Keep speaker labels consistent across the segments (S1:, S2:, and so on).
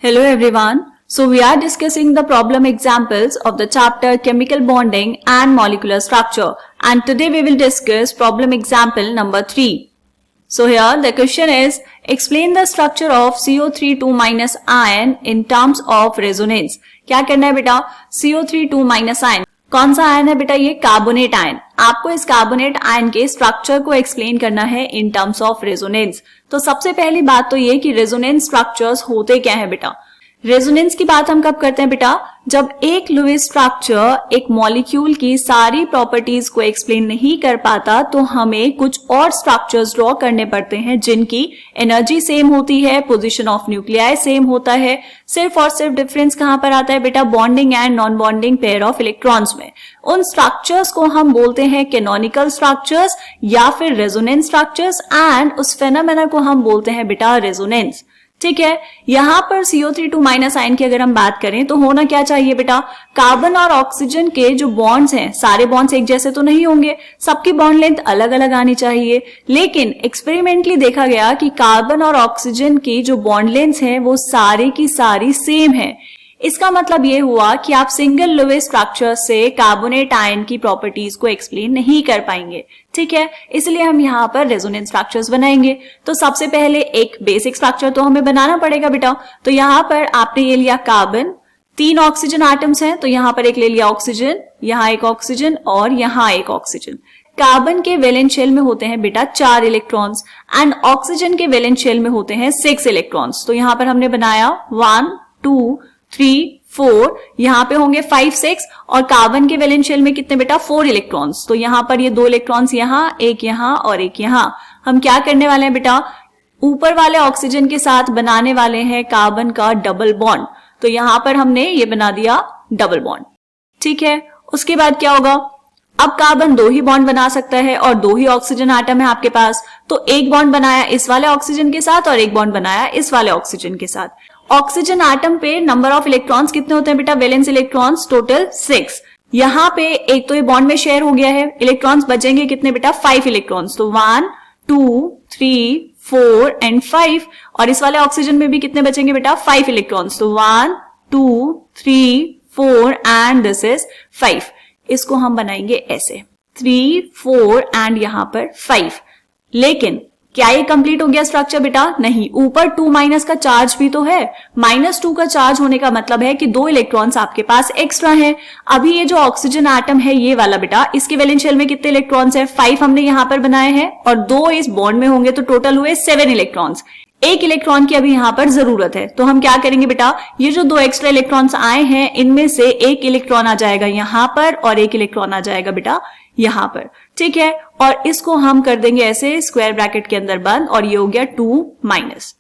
S1: Hello everyone. So we are discussing the problem examples of the chapter Chemical Bonding and Molecular Structure, and today we will discuss problem example number 3. So here the question is, explain the structure of CO3 ion in terms of resonance. क्या करना है बेटा? CO3 ion कौन सा ion है बेटा? ये carbonate ion. आपको इस कार्बोनेट आयन के स्ट्रक्चर को एक्सप्लेन करना है इन टर्म्स ऑफ रेजोनेंस। तो सबसे पहली बात तो ये कि रेजोनेंस स्ट्रक्चर्स होते क्या है बेटा? रेजोनेंस की बात हम कब करते हैं बेटा? जब एक लुईस स्ट्रक्चर एक मॉलिक्यूल की सारी प्रॉपर्टीज को एक्सप्लेन नहीं कर पाता तो हमें कुछ और स्ट्रक्चर्स ड्रॉ करने पड़ते हैं जिनकी एनर्जी सेम होती है, पोजीशन ऑफ न्यूक्लियाई सेम होता है। सिर्फ और सिर्फ डिफरेंस कहां पर आता है बेटा? Bonding and non bonding pair of electrons में। उन स्ट्रक्चर्स को हम बोलते हैं कैनोनिकल स्ट्रक्चर्स या फिर रेजोनेंस स्ट्रक्चर्स, एंड उस फेनोमेना को हम बोलते हैं बेटा रेजोनेंस। ठीक है, यहां पर CO3 आयन की अगर हम बात करें तो होना क्या चाहिए बेटा? कार्बन और ऑक्सीजन के जो बॉन्ड्स हैं, सारे बॉन्ड्स एक जैसे तो नहीं होंगे, सबकी बॉन्ड लेंथ अलग अलग आनी चाहिए। लेकिन एक्सपेरिमेंटली देखा गया कि कार्बन और ऑक्सीजन की जो बॉन्ड लेंथ है वो सारी की सारी सेम है। इसका मतलब ये हुआ कि आप सिंगल लुईस स्ट्रक्चर से कार्बोनेट आयन की प्रॉपर्टीज को एक्सप्लेन नहीं कर पाएंगे। ठीक है, इसलिए हम यहाँ पर रेजोनेंस स्ट्रक्चर्स बनाएंगे। तो सबसे पहले एक बेसिक स्ट्रक्चर तो हमें बनाना पड़ेगा बेटा। तो यहाँ पर आपने ये लिया कार्बन, 3 ऑक्सीजन एटम्स हैं, तो यहाँ पर एक ले लिया ऑक्सीजन, यहाँ एक ऑक्सीजन और यहाँ एक ऑक्सीजन। कार्बन के वैलेंस शेल में होते हैं बेटा 4 इलेक्ट्रॉन्स एंड ऑक्सीजन के वैलेंस शेल में होते हैं 6 इलेक्ट्रॉन्स। तो यहाँ पर हमने बनाया 1 2 3 4, यहाँ पे होंगे 5 6 और कार्बन के वैलेंस शेल में कितने बेटा? 4 इलेक्ट्रॉन्स। तो यहाँ पर ये 2 इलेक्ट्रॉन्स यहाँ, एक यहाँ और एक यहाँ। हम क्या करने वाले हैं बेटा? ऊपर वाले ऑक्सीजन के साथ बनाने वाले हैं कार्बन का डबल बॉन्ड। तो यहाँ पर हमने ये बना दिया डबल बॉन्ड। ठीक है, उसके बाद क्या होगा? अब कार्बन 2 ही बॉन्ड बना सकता है और 2 ही ऑक्सीजन एटम है आपके पास, तो एक बॉन्ड बनाया इस वाले ऑक्सीजन के साथ और एक बॉन्ड बनाया इस वाले ऑक्सीजन के साथ। ऑक्सीजन एटम पे नंबर ऑफ इलेक्ट्रॉन्स कितने होते हैं बेटा? Valence electrons total 6। यहाँ पे एक तो ये बॉन्ड में शेयर हो गया है, इलेक्ट्रॉन्स बचेंगे कितने बेटा? 5 इलेक्ट्रॉन्स। तो 1 2 3 4 एंड 5, और इस वाले ऑक्सीजन में भी कितने बचेंगे बेटा? 5 इलेक्ट्रॉन्स। तो 1 2 3 4 एंड दिस इज 5। इसको हम बनाएंगे ऐसे 3 4 एंड यहाँ पर 5। लेकिन क्या ये कंप्लीट हो गया स्ट्रक्चर बेटा? नहीं, ऊपर 2 का चार्ज भी तो है। -2 का चार्ज होने का मतलब है कि 2 इलेक्ट्रॉन्स आपके पास एक्स्ट्रा हैं। अभी ये जो ऑक्सीजन एटम है ये वाला बेटा, इसके वैलेंस शेल में कितने इलेक्ट्रॉन्स है? 5 हमने यहाँ पर बनाए हैं और 2 इस बॉन्ड में होंगे, तो टोटल हुए 7 इलेक्ट्रॉन्स। एक इलेक्ट्रॉन की अभी यहाँ पर जरूरत है, तो हम क्या करेंगे बेटा? ये जो 2 एक्स्ट्रा इलेक्ट्रॉन्स आए हैं इनमें से एक इलेक्ट्रॉन आ जाएगा यहाँ पर और एक इलेक्ट्रॉन आ जाएगा बेटा यहाँ पर। ठीक है, और इसको हम कर देंगे ऐसे स्क्वायर ब्रैकेट के अंदर बंद, और ये हो गया 2-।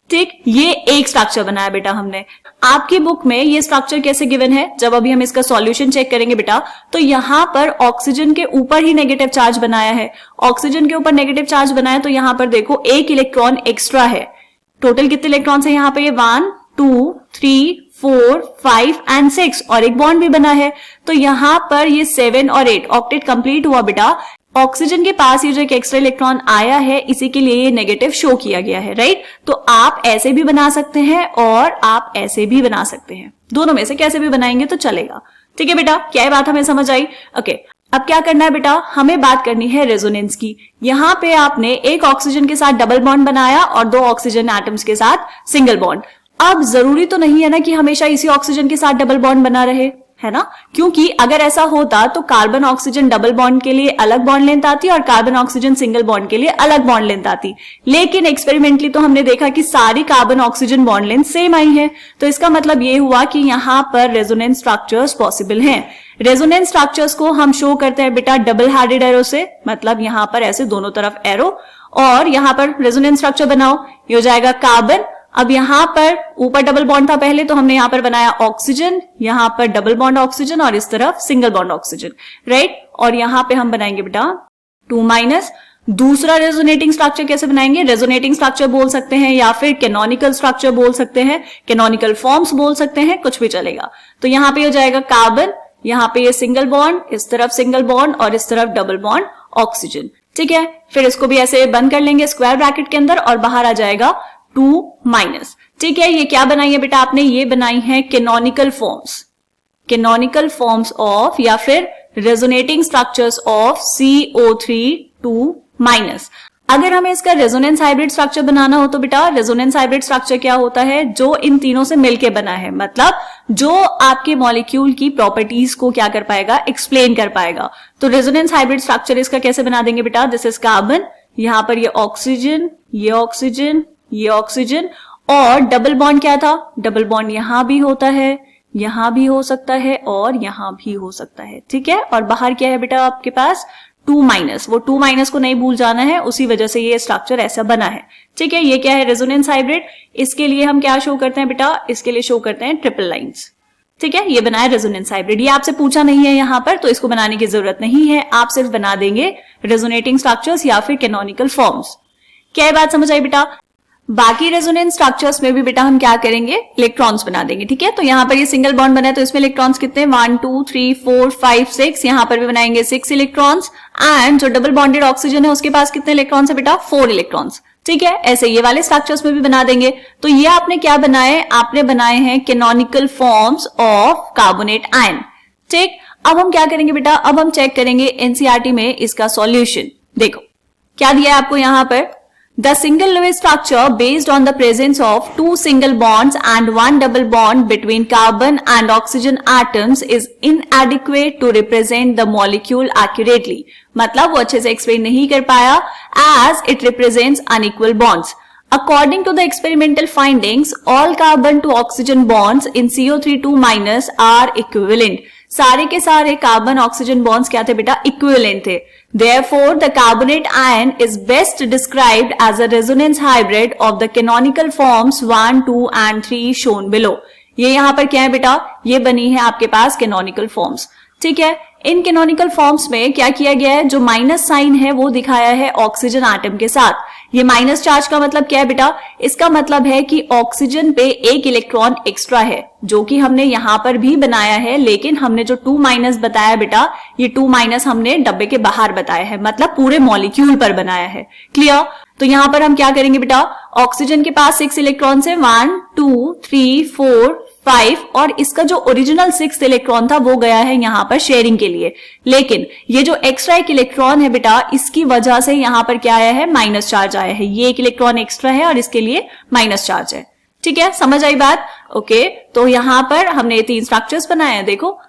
S1: ठीक, ये एक स्ट्रक्चर बनाया बेटा हमने। आपकी बुक में ये स्ट्रक्चर कैसे गिवन है? जब अभी हम इसका सॉल्यूशन चेक करेंगे बेटा, तो यहाँ पर ऑक्सीजन के ऊपर ही नेगेटिव चार्ज बनाया है। ऑक्सीजन के ऊपर नेगेटिव चार्ज बनाया तो यहाँ पर देखो एक इलेक्ट्रॉन एक्स्ट्रा है। टोटल कितने इलेक्ट्रॉन्स है यहाँ पे? 1 2 3 4 5 एंड 6, और एक बॉन्ड भी बना है। तो यहाँ पर ये 7 और 8 ऑक्टेट कंप्लीट हुआ बेटा। ऑक्सीजन के पास ये जो एक एक्स्ट्रा इलेक्ट्रॉन आया है इसी के लिए ये नेगेटिव शो किया गया है, राइट? तो आप ऐसे भी बना सकते हैं और आप ऐसे भी बना सकते हैं, दोनों में से कैसे भी बनाएंगे तो चलेगा। ठीक है बेटा, क्या बात हमें समझ आई? ओके, अब क्या करना है बेटा? हमें बात करनी है रेजोनेंस की। यहाँ पे आपने एक ऑक्सीजन के साथ डबल बॉन्ड बनाया और 2 ऑक्सीजन एटम्स के साथ सिंगल बॉन्ड। अब जरूरी तो नहीं है ना कि हमेशा इसी ऑक्सीजन के साथ डबल बॉन्ड बना रहे, है ना? क्योंकि अगर ऐसा होता तो कार्बन ऑक्सीजन डबल बॉन्ड के लिए अलग बॉन्ड लेंथ आती और कार्बन ऑक्सीजन सिंगल बॉन्ड के लिए अलग बॉन्ड लेंथ आती। लेकिन एक्सपेरिमेंटली तो हमने देखा कि सारी carbon oxygen bond length same आई है। तो इसका मतलब ये हुआ कि यहाँ पर रेजोनेंस स्ट्रक्चर्स पॉसिबल हैं। रेजोनेंस स्ट्रक्चर्स को हम शो करते हैं बेटा डबल हेडेड एरो से, मतलब यहाँ पर ऐसे दोनों तरफ एरो, और यहाँ पर रेजोनेंस स्ट्रक्चर बनाओ, ये हो जाएगा कार्बन। अब यहाँ पर ऊपर डबल बॉन्ड था पहले, तो हमने यहाँ पर बनाया ऑक्सीजन, यहाँ पर डबल बॉन्ड ऑक्सीजन और इस तरफ सिंगल बॉन्ड ऑक्सीजन, राइट? और यहाँ पे हम बनाएंगे बेटा 2-। दूसरा रेजोनेटिंग स्ट्रक्चर कैसे बनाएंगे? रेजोनेटिंग स्ट्रक्चर बोल सकते हैं या फिर कैनोनिकल स्ट्रक्चर बोल सकते हैं, कैनोनिकल फॉर्म्स बोल सकते हैं, कुछ भी चलेगा। तो यहाँ पे हो जाएगा कार्बन, यहाँ पे ये सिंगल बॉन्ड, इस तरफ सिंगल बॉन्ड और इस तरफ डबल बॉन्ड ऑक्सीजन। ठीक है, फिर इसको भी ऐसे बंद कर लेंगे स्क्वायर ब्रैकेट के अंदर और बाहर आ जाएगा 2-। ठीक है, ये क्या बनाई है बेटा आपने, ये बनाई है कैनोनिकल फॉर्म्स ऑफ या फिर रेजोनेटिंग स्ट्रक्चर्स ऑफ CO3 - अगर हमें इसका रेजोनेंस हाइब्रिड स्ट्रक्चर बनाना हो तो बेटा रेजोनेंस हाइब्रिड स्ट्रक्चर क्या होता है, जो इन तीनों से मिलके बना है, मतलब जो आपके मॉलिक्यूल की प्रॉपर्टीज को क्या कर पाएगा, एक्सप्लेन कर पाएगा। तो रेजोनेंस हाइब्रिड स्ट्रक्चर इसका कैसे बना देंगे बेटा, दिस इज कार्बन, यहां पर ये ऑक्सीजन, ये ऑक्सीजन, ये ऑक्सीजन, और डबल बॉन्ड क्या था, डबल बॉन्ड यहां भी होता है, यहां भी हो सकता है और यहां भी हो सकता है। ठीक है, और बाहर क्या है बेटा आपके पास 2-, वो 2- को नहीं भूल जाना है, उसी वजह से ये स्ट्रक्चर ऐसा बना है। ठीक है, ये क्या है, रेजोनेंस हाइब्रिड। इसके लिए हम क्या शो करते हैं बेटा, इसके लिए शो करते हैं ट्रिपल लाइंस। ठीक है, ये बना है रेजोनेंस हाइब्रिड। ये आपसे पूछा नहीं है यहां पर, तो इसको बनाने की जरूरत नहीं है, आप सिर्फ बना देंगे रेजोनेटिंग स्ट्रक्चर्स या फिर कैनोनिकल फॉर्म्स। क्या बात समझ आई बेटा। बाकी रेजोनेंस स्ट्रक्चर्स में भी बेटा हम क्या करेंगे, इलेक्ट्रॉन्स बना देंगे। ठीक है, तो यहाँ पर ये सिंगल बॉन्ड बना है, तो इसमें इलेक्ट्रॉन्स कितने, 1 2 3 4 5 6, यहाँ पर भी बनाएंगे 6 इलेक्ट्रॉन्स। एंड जो डबल बॉन्डेड ऑक्सीजन है उसके पास कितने इलेक्ट्रॉन्स है बेटा, 4 इलेक्ट्रॉन्स। ठीक है, ऐसे ये वाले स्ट्रक्चर्स में भी बना देंगे। तो ये आपने क्या बनाए, आपने बनाए हैं canonical forms of carbonate ion. ठीक, अब हम क्या करेंगे बेटा, अब हम चेक करेंगे एनसीईआरटी में इसका सॉल्यूशन। देखो क्या दिया है आपको यहाँ पर, The single Lewis structure based on the presence of 2 single bonds and 1 double bond between carbon and oxygen atoms is inadequate to represent the molecule accurately. मतलब वो अच्छे से एक्सप्लेन नहीं कर पाया as it represents unequal bonds. According to the experimental findings, all carbon to oxygen bonds in CO3 - are equivalent. सारे के सारे कार्बन ऑक्सीजन बॉन्ड्स क्या थे बेटा, इक्विवेलेंट थे। Therefore, the carbonate ion is best described as a resonance hybrid of the canonical forms 1, 2 and 3 shown below. ये यहाँ पर क्या है बेटा, ये बनी है आपके पास कैनोनिकल फॉर्म्स। ठीक है, इन कैनोनिकल फॉर्म्स में क्या किया गया है, जो माइनस साइन है वो दिखाया है ऑक्सीजन एटम के साथ। ये माइनस चार्ज का मतलब क्या है बेटा, इसका मतलब है कि ऑक्सीजन पे एक इलेक्ट्रॉन एक्स्ट्रा है, जो कि हमने यहां पर भी बनाया है, लेकिन हमने जो 2- बताया बेटा, ये 2- हमने डब्बे के बाहर बताया है, मतलब पूरे मॉलिक्यूल पर बनाया है। क्लियर। तो यहां पर हम क्या करेंगे बेटा, ऑक्सीजन के पास 6 इलेक्ट्रॉन है, 1 2 3 4 5, और इसका जो ओरिजिनल 6 इलेक्ट्रॉन था वो गया है यहाँ पर शेयरिंग के लिए। लेकिन ये जो एक्स्ट्रा एक इलेक्ट्रॉन है बेटा, इसकी वजह से यहाँ पर क्या आया है, माइनस चार्ज आया है। ये एक इलेक्ट्रॉन एक्स्ट्रा है और इसके लिए माइनस चार्ज है। ठीक है, समझ आई बात। ओके, तो यहाँ पर हमने 3 स्ट्रक्चर्स बनाए हैं। देखो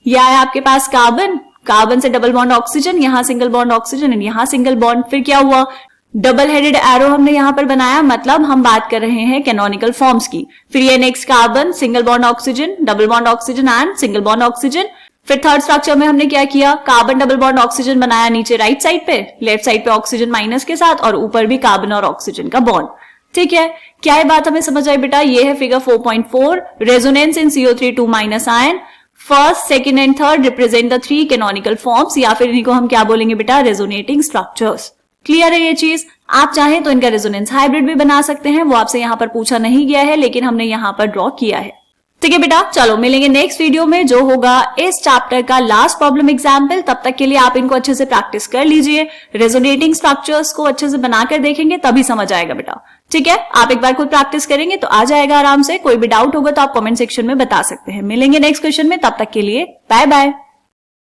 S1: ये आया आपके पास कार्बन, कार्बन से डबल बॉन्ड ऑक्सीजन, यहाँ सिंगल बॉन्ड ऑक्सीजन एंड यहाँ सिंगल बॉन्ड। फिर क्या हुआ, डबल हेडेड एरो हमने यहां पर बनाया, मतलब हम बात कर रहे हैं कैनोनिकल फॉर्म्स की। फिर ये next carbon, single bond oxygen, double bond oxygen and single bond oxygen. फिर थर्ड स्ट्रक्चर में हमने क्या किया, कार्बन डबल बॉन्ड ऑक्सीजन बनाया नीचे राइट साइड पे, लेफ्ट साइड पे ऑक्सीजन माइनस के साथ, और ऊपर भी कार्बन और ऑक्सीजन का बॉन्ड। ठीक है, क्या ये बात हमें समझ आई बेटा। ये है figure 4.4, resonance in CO3 - ion. First, second and third represent the 3 canonical forms, या फिर इनको हम क्या बोलेंगे बेटा, रेजोनेटिंग स्ट्रक्चर्स। क्लियर है ये चीज। आप चाहें तो इनका रेजोनेंस हाइब्रिड भी बना सकते हैं, वो आपसे यहां पर पूछा नहीं गया है, लेकिन हमने यहां पर ड्रॉ किया है। ठीक है बेटा, चलो मिलेंगे नेक्स्ट वीडियो में, जो होगा इस चैप्टर का लास्ट प्रॉब्लम एग्जाम्पल। तब तक के लिए आप इनको अच्छे से प्रैक्टिस कर लीजिए, रेजोनेटिंग स्ट्रक्चर्स को अच्छे से बनाकर देखेंगे तभी समझ आएगा बेटा। ठीक है, आप एक बार खुद प्रैक्टिस करेंगे तो आ जाएगा आराम से। कोई भी डाउट होगा तो आप कमेंट सेक्शन में बता सकते हैं। मिलेंगे नेक्स्ट क्वेश्चन में, तब तक के लिए बाय बाय।